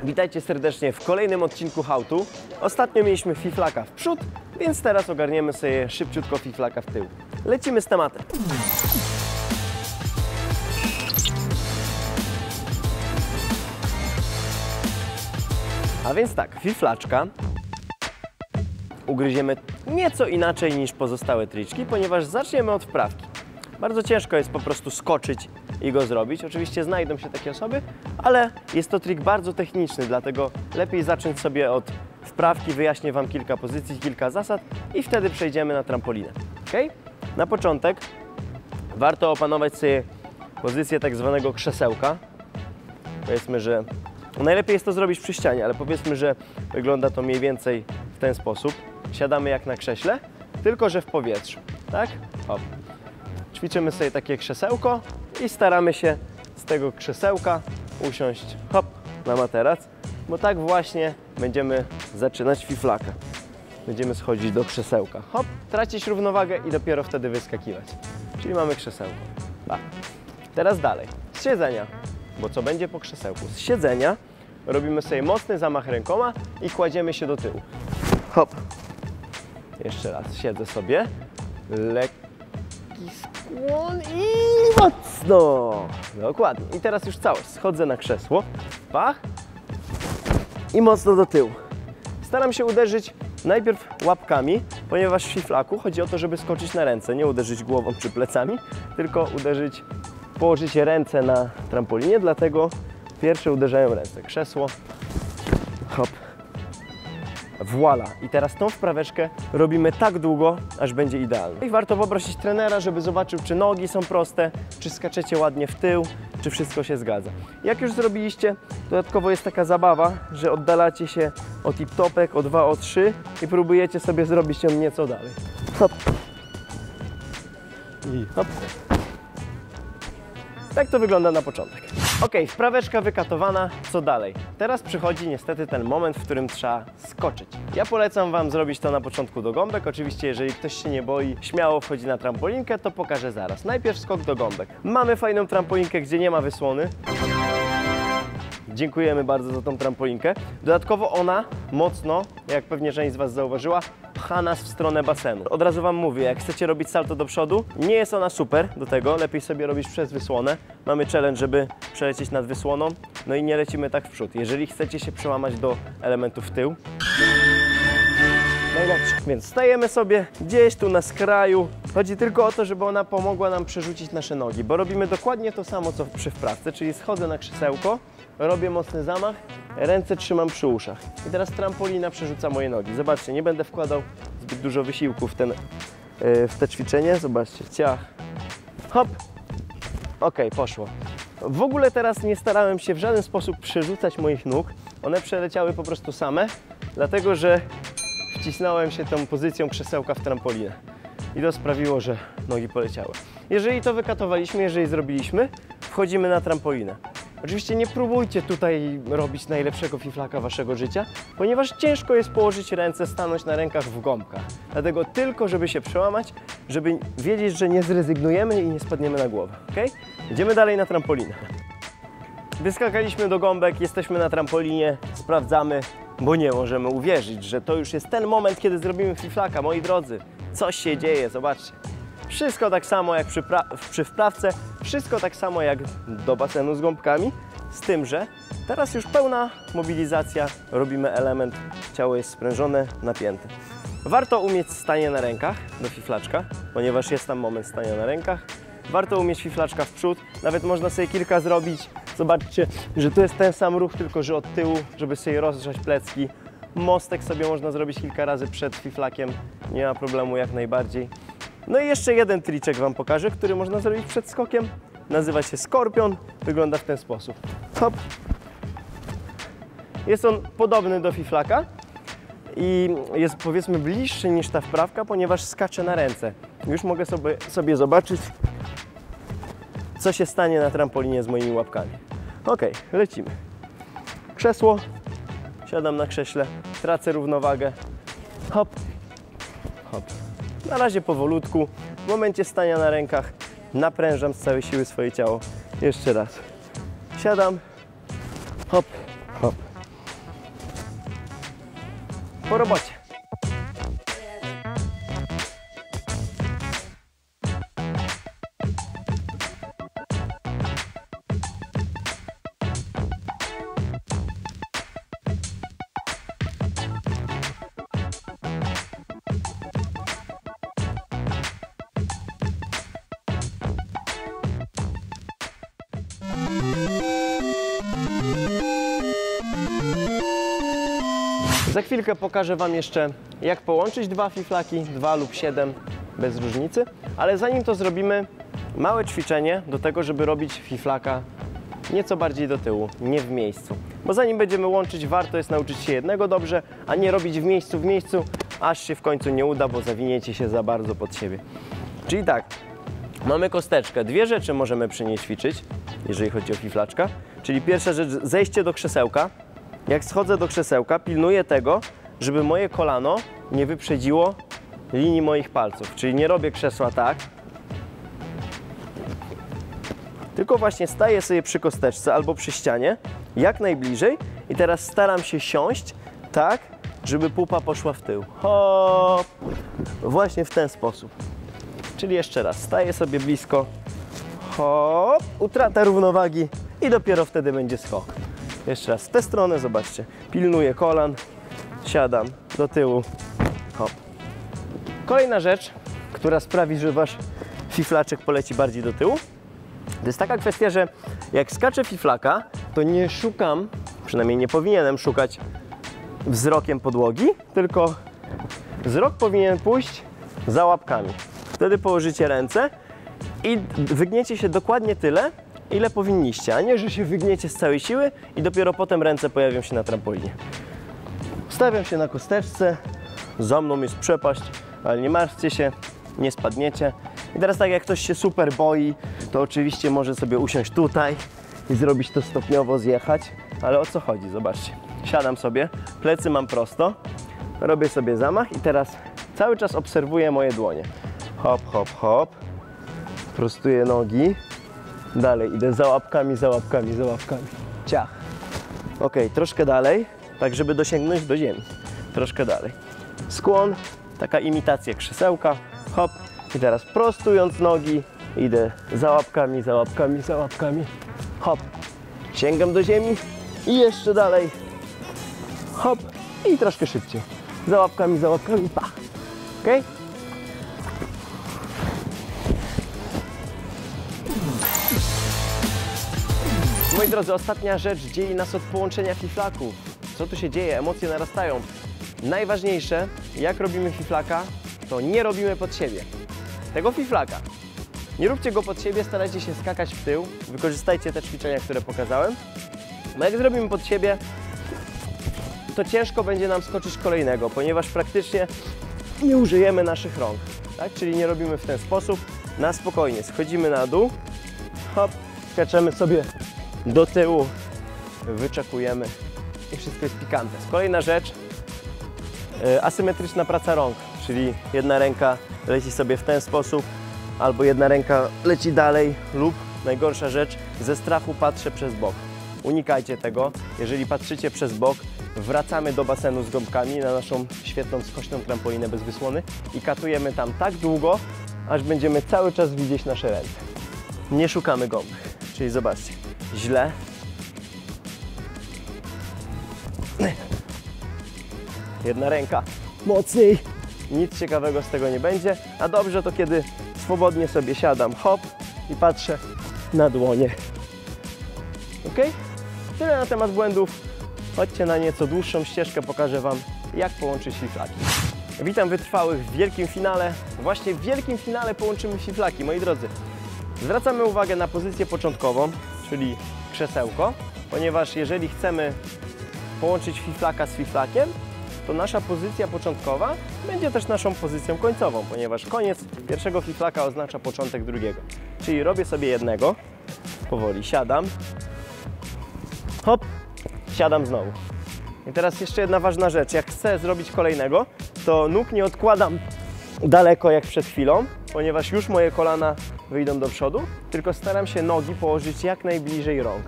Witajcie serdecznie w kolejnym odcinku How To. Ostatnio mieliśmy fiflaka w przód, więc teraz ogarniemy sobie szybciutko fiflaka w tył. Lecimy z tematem. A więc tak, fiflaczka ugryziemy nieco inaczej niż pozostałe triczki, ponieważ zaczniemy od wprawki. Bardzo ciężko jest po prostu skoczyć i go zrobić. Oczywiście znajdą się takie osoby, ale jest to trik bardzo techniczny, dlatego lepiej zacząć sobie od wprawki. Wyjaśnię Wam kilka pozycji, kilka zasad i wtedy przejdziemy na trampolinę. Okay? Na początek warto opanować sobie pozycję tak zwanego krzesełka. Powiedzmy, że najlepiej jest to zrobić przy ścianie, ale powiedzmy, że wygląda to mniej więcej w ten sposób. Siadamy jak na krześle, tylko że w powietrzu. Tak? Hop. Ćwiczymy sobie takie krzesełko i staramy się z tego krzesełka usiąść hop na materac, bo tak właśnie będziemy zaczynać fiflaka. Będziemy schodzić do krzesełka. Hop, tracić równowagę i dopiero wtedy wyskakiwać. Czyli mamy krzesełko. Tak. Teraz dalej. Z siedzenia, bo co będzie po krzesełku? Z siedzenia robimy sobie mocny zamach rękoma i kładziemy się do tyłu. Hop. Jeszcze raz. Siedzę sobie. Lekki skłon i mocno. Dokładnie. I teraz już całość. Schodzę na krzesło. Pach. I mocno do tyłu. Staram się uderzyć najpierw łapkami, ponieważ w fiflaku chodzi o to, żeby skoczyć na ręce. Nie uderzyć głową czy plecami, tylko uderzyć, położyć ręce na trampolinie, dlatego pierwsze uderzają ręce. Krzesło. Hop. Voila. I teraz tą wpraweczkę robimy tak długo, aż będzie idealnie. I warto poprosić trenera, żeby zobaczył, czy nogi są proste, czy skaczecie ładnie w tył, czy wszystko się zgadza. Jak już zrobiliście, dodatkowo jest taka zabawa, że oddalacie się o tip-topek, o 2, o 3 i próbujecie sobie zrobić ją nieco dalej. Hop. I hop. Tak to wygląda na początek. Ok, wpraweczka wykatowana, co dalej? Teraz przychodzi niestety ten moment, w którym trzeba skoczyć. Ja polecam Wam zrobić to na początku do gąbek. Oczywiście, jeżeli ktoś się nie boi, śmiało wchodzi na trampolinkę, to pokażę zaraz. Najpierw skok do gąbek. Mamy fajną trampolinkę, gdzie nie ma wysłony. Dziękujemy bardzo za tą trampolinkę. Dodatkowo ona mocno, jak pewnie część z Was zauważyła, pcha nas w stronę basenu. Od razu Wam mówię, jak chcecie robić salto do przodu, nie jest ona super do tego, lepiej sobie robić przez wysłonę. Mamy challenge, żeby przelecieć nad wysłoną, no i nie lecimy tak w przód. Jeżeli chcecie się przełamać do elementów w tył, najlepsze. Więc stajemy sobie gdzieś tu na skraju. Chodzi tylko o to, żeby ona pomogła nam przerzucić nasze nogi, bo robimy dokładnie to samo, co przy wprawce, czyli schodzę na krzesełko, robię mocny zamach, ręce trzymam przy uszach. I teraz trampolina przerzuca moje nogi. Zobaczcie, nie będę wkładał zbyt dużo wysiłku w te ćwiczenie. Zobaczcie, ciach, hop. Ok, poszło. W ogóle teraz nie starałem się w żaden sposób przerzucać moich nóg. One przeleciały po prostu same, dlatego że wcisnąłem się tą pozycją krzesełka w trampolinę. I to sprawiło, że nogi poleciały. Jeżeli to wykatowaliśmy, jeżeli zrobiliśmy, wchodzimy na trampolinę. Oczywiście nie próbujcie tutaj robić najlepszego fiflaka Waszego życia, ponieważ ciężko jest położyć ręce, stanąć na rękach w gąbkach. Dlatego tylko, żeby się przełamać, żeby wiedzieć, że nie zrezygnujemy i nie spadniemy na głowę. Okay? Idziemy dalej na trampolinę. Wyskakaliśmy do gąbek, jesteśmy na trampolinie, sprawdzamy, bo nie możemy uwierzyć, że to już jest ten moment, kiedy zrobimy fiflaka. Moi drodzy, coś się dzieje, zobaczcie. Wszystko tak samo jak przy wprawce, wszystko tak samo jak do basenu z gąbkami, z tym, że teraz już pełna mobilizacja, robimy element, ciało jest sprężone, napięte. Warto umieć stanie na rękach do fiflaczka, ponieważ jest tam moment stania na rękach. Warto umieć fiflaczka w przód, nawet można sobie kilka zrobić. Zobaczcie, że to jest ten sam ruch, tylko że od tyłu, żeby sobie rozgrzać plecki. Mostek sobie można zrobić kilka razy przed fiflakiem, nie ma problemu jak najbardziej. No i jeszcze jeden triczek Wam pokażę, który można zrobić przed skokiem. Nazywa się skorpion, wygląda w ten sposób. Hop. Jest on podobny do fiflaka i jest powiedzmy bliższy niż ta wprawka, ponieważ skacze na ręce. Już mogę sobie zobaczyć, co się stanie na trampolinie z moimi łapkami. Ok, lecimy. Krzesło, siadam na krześle, tracę równowagę. Hop, hop. Na razie powolutku, w momencie stania na rękach naprężam z całej siły swoje ciało. Jeszcze raz. Siadam, hop, hop. po robocie. Za chwilkę pokażę Wam jeszcze, jak połączyć dwa fiflaki, 2 lub 7, bez różnicy. Ale zanim to zrobimy, małe ćwiczenie do tego, żeby robić fiflaka nieco bardziej do tyłu, nie w miejscu. Bo zanim będziemy łączyć, warto jest nauczyć się jednego dobrze, a nie robić w miejscu, aż się w końcu nie uda, bo zawiniecie się za bardzo pod siebie. Czyli tak, mamy kosteczkę. Dwie rzeczy możemy przy niej ćwiczyć, jeżeli chodzi o fiflaczka. Czyli pierwsza rzecz, zejście do krzesełka. Jak schodzę do krzesełka, pilnuję tego, żeby moje kolano nie wyprzedziło linii moich palców. Czyli nie robię krzesła tak, tylko właśnie staję sobie przy kosteczce albo przy ścianie, jak najbliżej i teraz staram się siąść tak, żeby pupa poszła w tył. Hop! Właśnie w ten sposób. Czyli jeszcze raz, staję sobie blisko, hop, utrata równowagi i dopiero wtedy będzie skok. Jeszcze raz w tę stronę, zobaczcie, pilnuję kolan, siadam do tyłu, hop. Kolejna rzecz, która sprawi, że Wasz fiflaczek poleci bardziej do tyłu, to jest taka kwestia, że jak skaczę fiflaka, to nie szukam, przynajmniej nie powinienem szukać wzrokiem podłogi, tylko wzrok powinien pójść za łapkami. Wtedy położycie ręce i wygniecie się dokładnie tyle, ile powinniście, a nie, że się wygniecie z całej siły i dopiero potem ręce pojawią się na trampolinie. Stawiam się na kosteczce, za mną jest przepaść, ale nie martwcie się, nie spadniecie. I teraz tak jak ktoś się super boi, to oczywiście może sobie usiąść tutaj i zrobić to stopniowo, zjechać, ale o co chodzi? Zobaczcie, siadam sobie, plecy mam prosto, robię sobie zamach i teraz cały czas obserwuję moje dłonie. Hop, hop, hop, prostuję nogi, dalej idę za łapkami, za łapkami, za łapkami, ciach. Ok, troszkę dalej, tak żeby dosięgnąć do ziemi, troszkę dalej. Skłon, taka imitacja krzesełka, hop. I teraz prostując nogi, idę za łapkami, za łapkami, za łapkami, hop. Sięgam do ziemi i jeszcze dalej, hop. I troszkę szybciej. Za łapkami, pa. Ok? Moi drodzy, ostatnia rzecz dzieli nas od połączenia fiflaków. Co tu się dzieje? Emocje narastają. Najważniejsze, jak robimy fiflaka, to nie robimy pod siebie tego fiflaka. Nie róbcie go pod siebie, starajcie się skakać w tył. Wykorzystajcie te ćwiczenia, które pokazałem. Bo jak zrobimy pod siebie, to ciężko będzie nam skoczyć kolejnego, ponieważ praktycznie nie użyjemy naszych rąk. Tak? Czyli nie robimy w ten sposób. Na spokojnie schodzimy na dół, hop, skaczemy sobie do tyłu, wyczekujemy i wszystko jest pikantne. Kolejna rzecz, asymetryczna praca rąk, czyli jedna ręka leci sobie w ten sposób, albo jedna ręka leci dalej, lub najgorsza rzecz, ze strachu patrzę przez bok. Unikajcie tego. Jeżeli patrzycie przez bok, wracamy do basenu z gąbkami na naszą świetną, skośną trampolinę bez wysłony i katujemy tam tak długo, aż będziemy cały czas widzieć nasze ręce. Nie szukamy gąbek. Czyli zobaczcie, źle. Jedna ręka mocniej. Nic ciekawego z tego nie będzie, a dobrze to kiedy swobodnie sobie siadam, hop, i patrzę na dłonie. Ok? Tyle na temat błędów. Chodźcie na nieco dłuższą ścieżkę, pokażę Wam, jak połączyć fiflaki. Witam wytrwałych w wielkim finale. Właśnie w wielkim finale połączymy fiflaki, moi drodzy. Zwracamy uwagę na pozycję początkową, czyli krzesełko, ponieważ jeżeli chcemy połączyć fiflaka z fiflakiem, to nasza pozycja początkowa będzie też naszą pozycją końcową, ponieważ koniec pierwszego fiflaka oznacza początek drugiego. Czyli robię sobie jednego, powoli siadam, hop, siadam znowu. I teraz jeszcze jedna ważna rzecz, jak chcę zrobić kolejnego, to nóg nie odkładam daleko jak przed chwilą, ponieważ już moje kolana wyjdą do przodu, tylko staram się nogi położyć jak najbliżej rąk.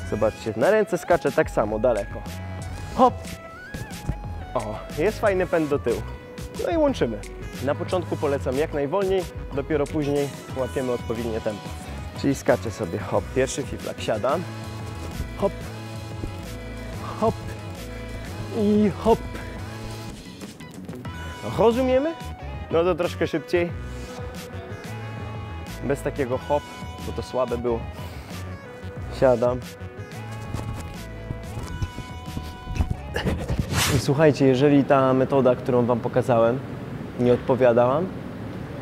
Zobaczcie, na ręce skaczę tak samo, daleko. Hop! O, jest fajny pęd do tyłu. No i łączymy. Na początku polecam jak najwolniej, dopiero później łapiemy odpowiednie tempo. Czyli skaczę sobie, hop, pierwszy fiflak, siadam, hop, hop i hop. Rozumiemy? No to troszkę szybciej. Bez takiego hop, bo to słabe było. Siadam. I słuchajcie, jeżeli ta metoda, którą Wam pokazałem, nie odpowiada Wam,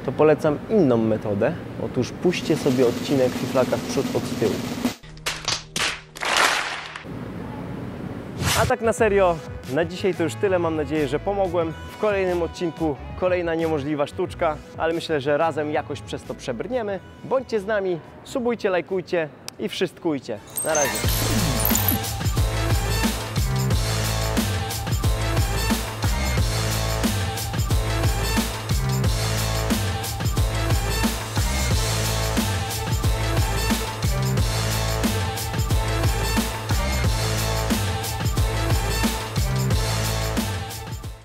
to polecam inną metodę. Otóż puśćcie sobie odcinek fiflaka w przód od tyłu. A tak na serio, na dzisiaj to już tyle. Mam nadzieję, że pomogłem. W kolejnym odcinku kolejna niemożliwa sztuczka, ale myślę, że razem jakoś przez to przebrniemy. Bądźcie z nami, subujcie, lajkujcie i wszystkujcie. Na razie.